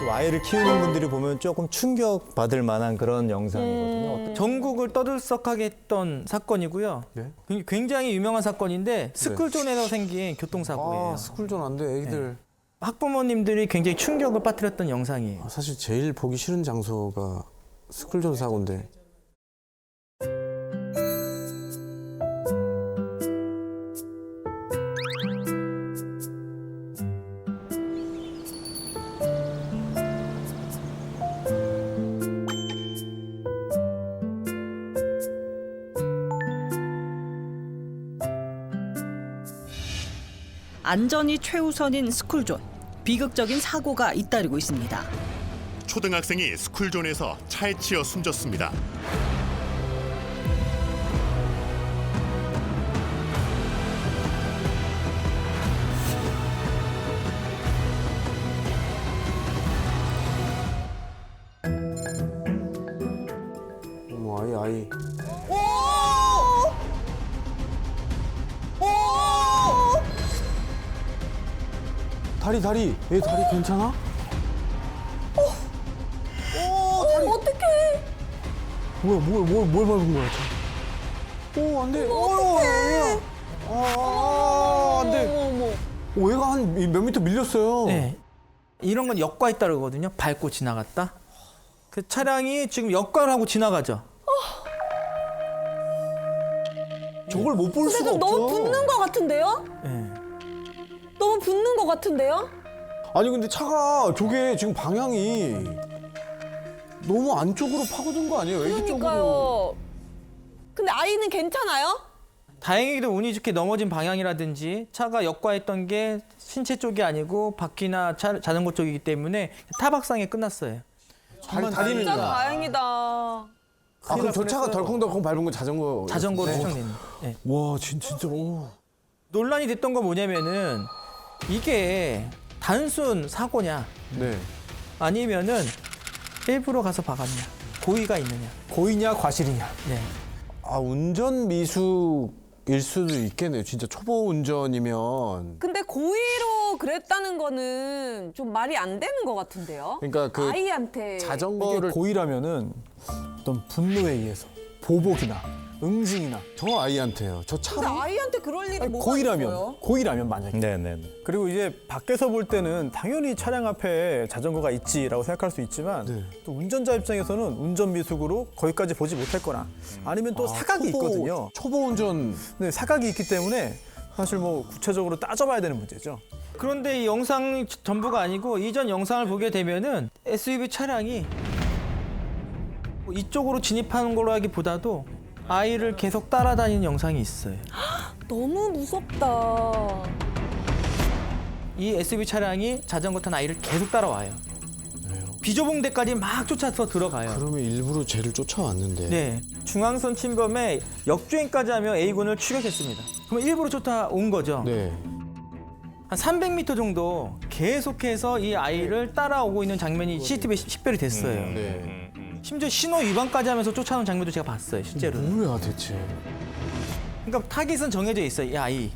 좀 아이를 키우는 분들이 보면 조금 충격받을 만한 그런 영상이거든요. 전국을 떠들썩하게 했던 사건이고요. 네? 굉장히 유명한 사건인데 스쿨존에서 생긴 교통사고예요. 아, 스쿨존 안 돼, 애기들. 학부모님들이 굉장히 충격을 빠뜨렸던 영상이에요. 사실 제일 보기 싫은 장소가 스쿨존 사고인데. 안전이 최우선인 스쿨존. 비극적인 사고가 잇따르고 있습니다. 초등학생이 스쿨존에서 차에 치여 숨졌습니다. 어머, 아이. 다리. 얘 다리 괜찮아? 어떡해. 뭐야, 뭘 밟은 거야, 오, 안 돼. 어떡해. 안 돼. 얘가 한 몇 미터 밀렸어요. 네. 이런 건 역과에 따르거든요. 밟고 지나갔다. 그 차량이 지금 역과를 하고 지나가죠. 저걸 못 볼 근데 수가 좀 없죠. 너무 붙는 것 같은데요? 네. 너무 붙는 것 같은데요? 아니 근데 차가 저게 지금 방향이 너무 안쪽으로 파고든 거 아니에요? 애기 쪽으로. 그러니까요. 근데 아이는 괜찮아요? 다행히도 운이 좋게 넘어진 방향이라든지 차가 역과했던 게 신체 쪽이 아니고 바퀴나 자전거 쪽이기 때문에 타박상에 끝났어요. 다리는 진짜 다행이다. 아, 그럼 저 차가 덜컹덜컹 밟은 건 자전거. 자전거로 추정되는. 네. 와, 진짜. 오. 논란이 됐던 건 뭐냐면은 이게 단순 사고냐 네. 아니면은 일부러 가서 박았냐 고의가 있느냐. 고의냐 과실이냐. 네. 아, 운전 미숙일 수도 있겠네요. 진짜 초보 운전이면. 근데 고의로 그랬다는 거는 좀 말이 안 되는 것 같은데요? 그러니까 그 아이한테. 이게 자전거를 고의라면은 어떤 분노에 의해서 보복이나 응징이나 저 아이한테요. 저 근데 차로. 아이한테 그럴 일이 뭐가 있어요? 고의라면 만약에. 네네. 그리고 이제 밖에서 볼 때는 당연히 차량 앞에 자전거가 있지라고 생각할 수 있지만 네. 또 운전자 입장에서는 운전 미숙으로 거기까지 보지 못했거나 아니면 또 사각이 있거든요. 초보 운전. 네, 사각이 있기 때문에 사실 뭐 구체적으로 따져봐야 되는 문제죠. 그런데 이 영상 전부가 아니고 이전 영상을 보게 되면은 SUV 차량이 이쪽으로 진입하는 걸로 하기보다도 아이를 계속 따라다니는 영상이 있어요. 너무 무섭다. 이 SUV 차량이 자전거 탄 아이를 계속 따라와요. 비좁은 데까지 막 쫓아서 들어가요. 그러면 일부러 쟤를 쫓아왔는데. 네, 중앙선 침범에 역주행까지 하며 A군을 추격했습니다. 그럼 일부러 쫓아온 거죠. 네. 한 300m 정도 계속해서 이 아이를 따라오고 있는 장면이 CCTV에 식별이 됐어요. 네. 심지어 신호 위반까지 하면서 쫓아오는 장면도 제가 봤어요, 실제로. 뭐야 대체? 그러니까 타깃은 정해져 있어요, 이 아이.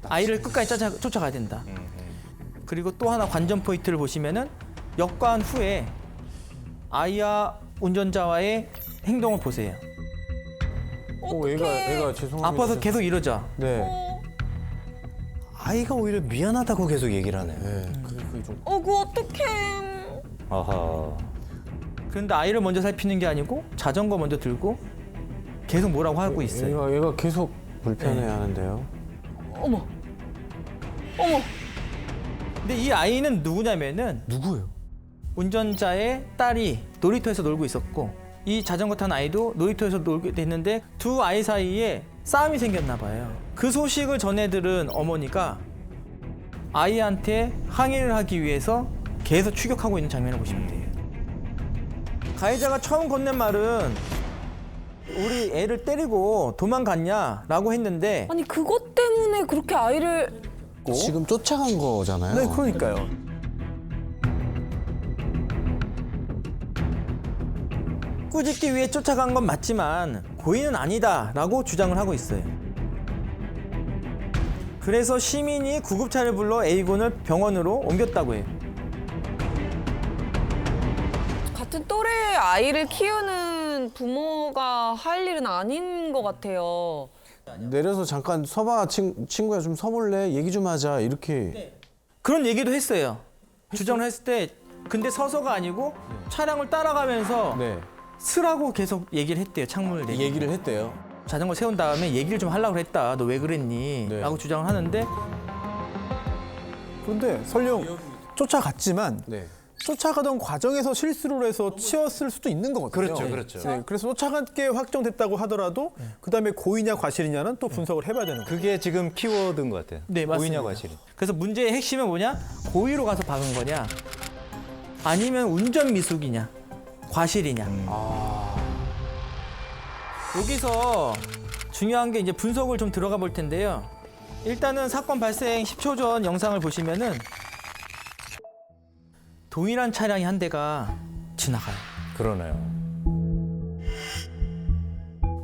아이를 끝까지 쫓아가야 된다. 그리고 또 하나 관전 포인트를 보시면은 역과한 후에 아이와 운전자와의 행동을 보세요. 애가 죄송합니다. 아파서 계속 이러죠. 네. 아이가 오히려 미안하다고 계속 얘기를 하네요. 네. 그게 좀. 그거 어떡해. 아하. 그런데 아이를 먼저 살피는 게 아니고 자전거 먼저 들고 계속 뭐라고 하고 있어요. 얘가 계속 불편해하는데요. 어머. 어머. 근데 이 아이는 누구냐면은 누구예요? 운전자의 딸이 놀이터에서 놀고 있었고 이 자전거 탄 아이도 놀이터에서 놀게 됐는데 두 아이 사이에 싸움이 생겼나 봐요. 그 소식을 전해 들은 어머니가 아이한테 항의를 하기 위해서 계속 추격하고 있는 장면을 보시면 돼요. 가해자가 처음 건넨 말은 우리 애를 때리고 도망갔냐라고 했는데 아니 그것 때문에 그렇게 아이를 지금 쫓아간 거잖아요. 네, 그러니까요. 꾸짖기 위해 쫓아간 건 맞지만 고의는 아니다라고 주장을 하고 있어요. 그래서 시민이 구급차를 불러 A군을 병원으로 옮겼다고 해요. 같은 또래 아이를 키우는 부모가 할 일은 아닌 것 같아요. 내려서 잠깐 서봐 친구야 좀 서볼래? 얘기 좀 하자 이렇게. 그런 얘기도 했어요. 주장을 했을 때 근데 서서가 아니고 차량을 따라가면서 네. 쓰라고 계속 얘기를 했대요. 창문을 내리고. 얘기를 했대요. 자전거 세운 다음에 얘기를 좀 하려고 했다. 너 왜 그랬니? 네. 라고 주장을 하는데 그런데 설령 쫓아갔지만 네. 쫓아가던 과정에서 실수를 해서 치였을 수도 있는 거거든요. 그렇죠, 그렇죠. 네, 그래서 쫓아간게 확정됐다고 하더라도 그다음에 고의냐 과실이냐는 또 분석을 해봐야 되는 거예요. 그게 지금 키워드인 것 같아요. 네, 맞습니다. 고의냐 과실이. 그래서 문제의 핵심은 뭐냐? 고의로 가서 박은 거냐? 아니면 운전 미숙이냐? 과실이냐? 여기서 중요한 게 이제 분석을 좀 들어가 볼 텐데요. 일단은 사건 발생 10초 전 영상을 보시면은 동일한 차량이 한 대가 지나가요. 그러네요.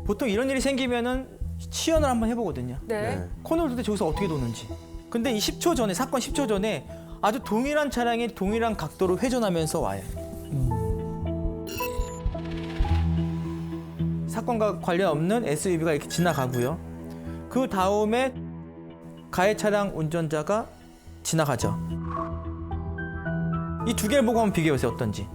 보통 이런 일이 생기면은 시연을 한번 해보거든요. 네. 코너를 돌 때 저기서 어떻게 도는지. 근데 이 10초 전에, 사건 10초 전에 아주 동일한 차량이 동일한 각도로 회전하면서 와요. 사건과 관련 없는 SUV가 이렇게 지나가고요. 그 다음에 가해 차량 운전자가 지나가죠. 이 두 개를 보고 한번 비교해보세요. 어떤지.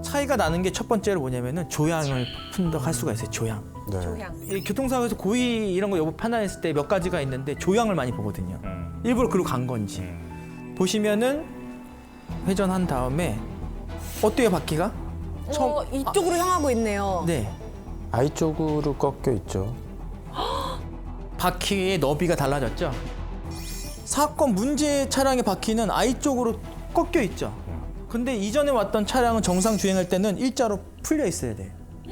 차이가 나는 게 첫 번째로 뭐냐면은 조향을 분석할 수가 있어요. 조향. 네. 조향. 이 교통사고에서 고의 이런 거 여부 판단했을 때 몇 가지가 있는데 조향을 많이 보거든요. 일부러 그리고 간 건지. 보시면은 회전한 다음에 어때요, 바퀴가? 이쪽으로 향하고 있네요. 네. 아이 쪽으로 꺾여 있죠. 바퀴의 너비가 달라졌죠. 사건 문제 차량의 바퀴는 I 쪽으로 꺾여 있죠. 근데 이전에 왔던 차량은 정상 주행할 때는 일자로 풀려 있어야 돼요.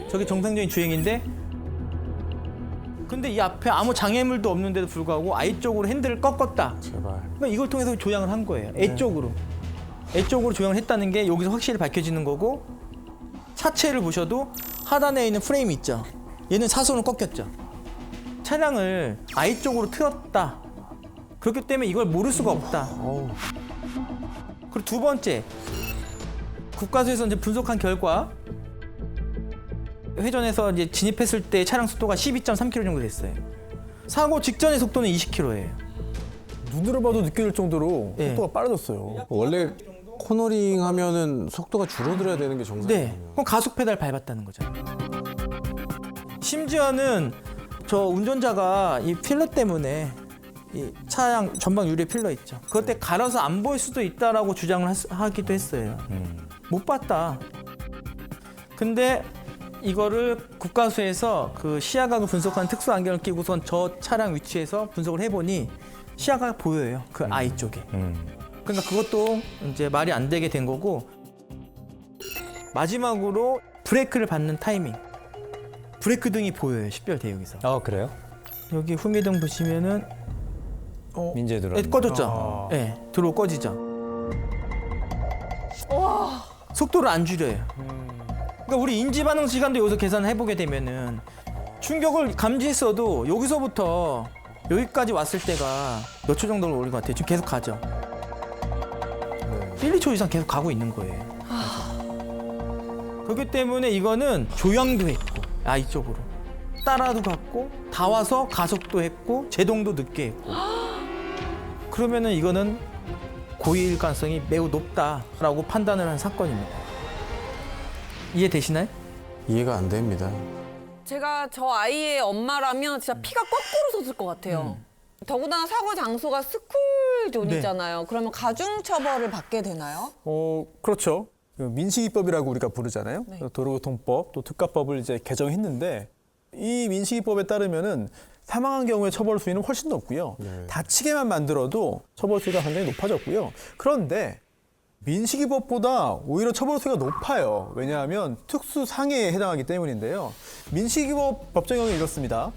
저게 정상적인 주행인데 근데 이 앞에 아무 장애물도 없는데도 불구하고 I 쪽으로 핸들을 꺾었다. 제발. 그러니까 이걸 통해서 조향을 한 거예요. A 쪽으로. A 쪽으로 조향을 했다는 게 여기서 확실히 밝혀지는 거고 차체를 보셔도 하단에 있는 프레임이 있죠. 얘는 사선으로 꺾였죠. 차량을 I 쪽으로 틀었다. 그렇기 때문에 이걸 모를 수가 없다. 그리고 두 번째, 국가수에서 이제 분석한 결과 회전해서 이제 진입했을 때 차량 속도가 12.3km 정도 됐어요. 사고 직전의 속도는 20km예요. 눈으로 봐도 느껴질 정도로 네. 속도가 빨라졌어요. 원래 코너링 하면은 속도가 줄어들어야 되는 게 정상이에요. 네, 그럼 가속 페달 밟았다는 거죠. 심지어는 저 운전자가 이 필러 때문에 이 차량 전방 유리에 필러 있죠. 그것 때 갈아서 안 보일 수도 있다라고 주장을 하기도 했어요. 못 봤다. 근데 이거를 국가수에서 그 시야각을 분석하는 특수 안경을 끼고선 저 차량 위치에서 분석을 해보니 시야가 보여요. 그 I 쪽에. 그러니까 그것도 이제 말이 안 되게 된 거고 마지막으로 브레이크를 밟는 타이밍. 브레이크 등이 보여요. 식별돼 여기서. 아 그래요? 여기 후미등 보시면은 민재 들어. 꺼졌죠. 네, 들어오 꺼지죠. 속도를 안 줄여요. 그러니까 우리 인지 반응 시간도 여기서 계산해 보게 되면은 충격을 감지했어도 여기서부터 여기까지 왔을 때가 몇 초 정도를 오는 것 같아요. 지금 계속 가죠. 1, 2초 이상 계속 가고 있는 거예요. 그렇기 때문에 이거는 조향도 했고 이쪽으로 따라도 갔고 다 와서 가속도 했고 제동도 늦게 했고 그러면은 이거는 고의일 가능성이 매우 높다라고 판단을 한 사건입니다. 이해되시나요? 이해가 안 됩니다. 제가 저 아이의 엄마라면 진짜 피가 거꾸로 솟을 것 같아요. 더군다나 사고 장소가 스쿨존이잖아요. 그러면 가중 처벌을 받게 되나요? 그렇죠. 민식이법이라고 우리가 부르잖아요. 네. 도로교통법 또 특가법을 이제 개정했는데 이 민식이법에 따르면은 사망한 경우에 처벌 수위는 훨씬 높고요. 다치게만 만들어도 처벌 수위가 굉장히 높아졌고요. 그런데 민식이법보다 오히려 처벌 수위가 높아요. 왜냐하면 특수상해에 해당하기 때문인데요. 민식이법 법정형이 이렇습니다.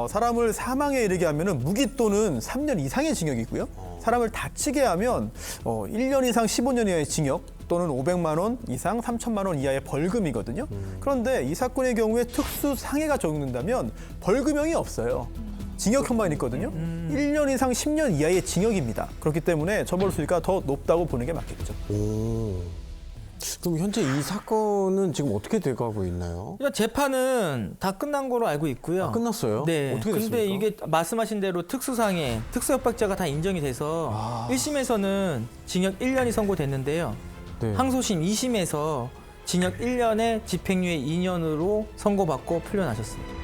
사람을 사망에 이르게 하면은 무기 또는 3년 이상의 징역이 있고요. 사람을 다치게 하면 1년 이상 15년 이하의 징역 또는 500만 원 이상 3천만 원 이하의 벌금이거든요. 그런데 이 사건의 경우에 특수상해가 적용된다면 벌금형이 없어요. 징역형만 있거든요. 1년 이상 10년 이하의 징역입니다. 그렇기 때문에 처벌 수위가 더 높다고 보는 게 맞겠죠. 오. 그럼 현재 이 사건은 지금 어떻게 돼가고 있나요? 그러니까 재판은 다 끝난 거로 알고 있고요. 아, 끝났어요? 네. 어떻게 됐습니까? 근데 이게 말씀하신 대로 특수상해, 특수협박죄가 다 인정이 돼서 1심에서는 징역 1년이 선고됐는데요. 네. 항소심 2심에서 징역 1년에 집행유예 2년으로 선고받고 풀려나셨습니다.